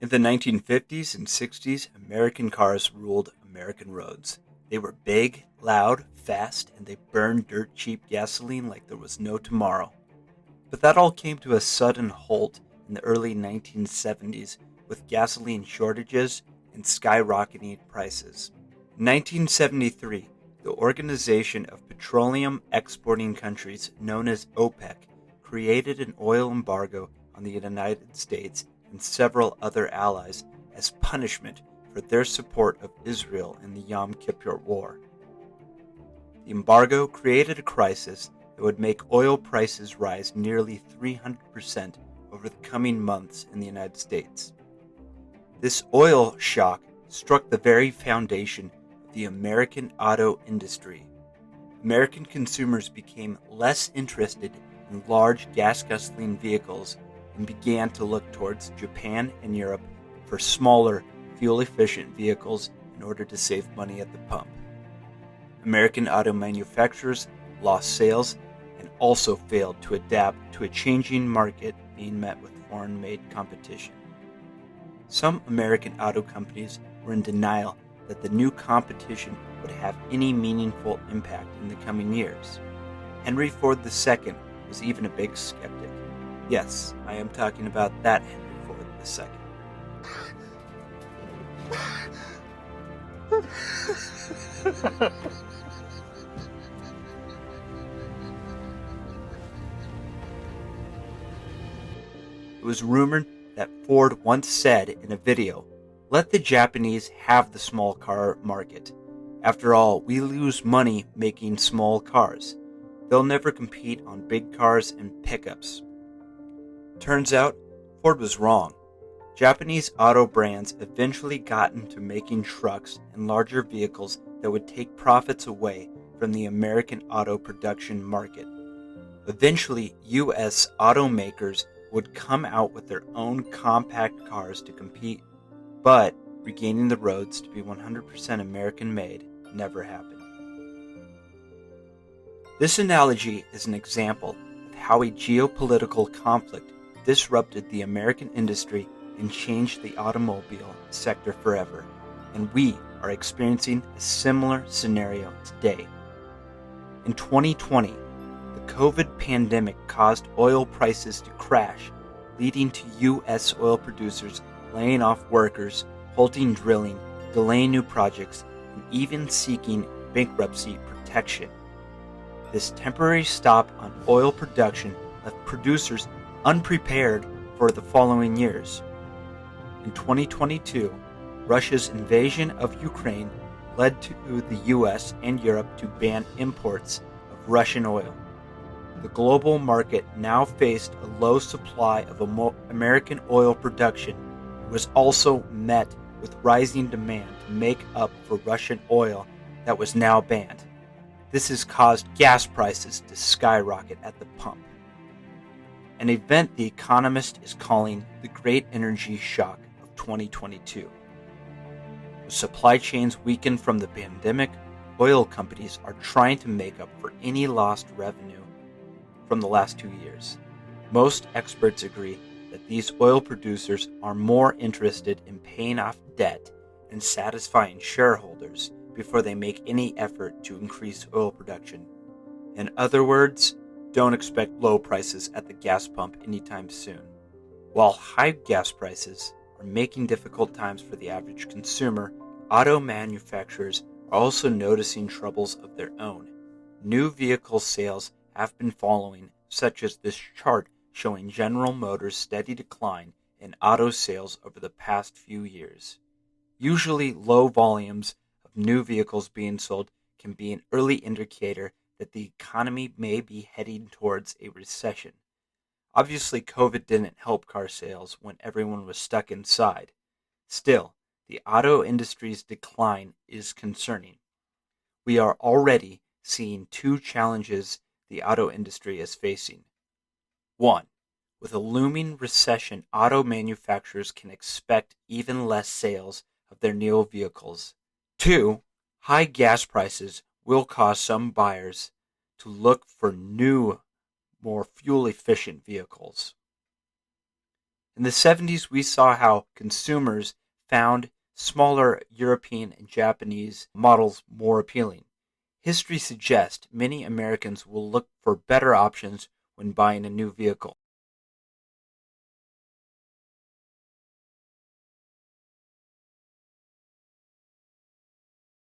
In the 1950s and 60s, American cars ruled American roads. They were big, loud, fast, and they burned dirt cheap gasoline like there was no tomorrow. But that all came to a sudden halt in the early 1970s with gasoline shortages and skyrocketing prices. In 1973, the Organization of Petroleum Exporting Countries, known as OPEC, created an oil embargo on the United States and several other allies as punishment for their support of Israel in the Yom Kippur War. The embargo created a crisis that would make oil prices rise nearly 300% over the coming months in the United States. This oil shock struck the very foundation of the American auto industry. American consumers became less interested in large gas guzzling vehicles and began to look towards Japan and Europe for smaller, fuel-efficient vehicles in order to save money at the pump. American auto manufacturers lost sales and also failed to adapt to a changing market being met with foreign-made competition. Some American auto companies were in denial that the new competition would have any meaningful impact in the coming years. Henry Ford II was even a big skeptic. Yes, I am talking about that Henry Ford II. It was rumored that Ford once said in a video, "Let the Japanese have the small car market. After all, we lose money making small cars. They'll never compete on big cars and pickups." Turns out, Ford was wrong. Japanese auto brands eventually got into making trucks and larger vehicles that would take profits away from the American auto production market. Eventually, U.S. automakers would come out with their own compact cars to compete, but regaining the roads to be 100% American-made never happened. This analogy is an example of how a geopolitical conflict disrupted the American industry and changed the automobile sector forever, and we are experiencing a similar scenario today. In 2020, the COVID pandemic caused oil prices to crash, leading to U.S. oil producers laying off workers, halting drilling, delaying new projects, and even seeking bankruptcy protection. This temporary stop on oil production left producers unprepared for the following years. In 2022, Russia's invasion of Ukraine led to the US and Europe to ban imports of Russian oil. The global market now faced a low supply of American oil production and was also met with rising demand to make up for Russian oil that was now banned. This has caused gas prices to skyrocket at the pump. An event The Economist is calling the Great Energy Shock of 2022. With supply chains weakened from the pandemic, oil companies are trying to make up for any lost revenue from the last 2 years. Most experts agree that these oil producers are more interested in paying off debt and satisfying shareholders before they make any effort to increase oil production. In other words, don't expect low prices at the gas pump anytime soon. While high gas prices are making difficult times for the average consumer, auto manufacturers are also noticing troubles of their own. New vehicle sales have been following, such as this chart showing General Motors' steady decline in auto sales over the past few years. Usually, low volumes of new vehicles being sold can be an early indicator that the economy may be heading towards a recession. Obviously, COVID didn't help car sales when everyone was stuck inside. Still, the auto industry's decline is concerning. We are already seeing two challenges the auto industry is facing. 1. With a looming recession, auto manufacturers can expect even less sales of their new vehicles. 2. High gas prices will cause some buyers to look for new, more fuel-efficient vehicles. In the 70s, we saw how consumers found smaller European and Japanese models more appealing. History suggests many Americans will look for better options when buying a new vehicle.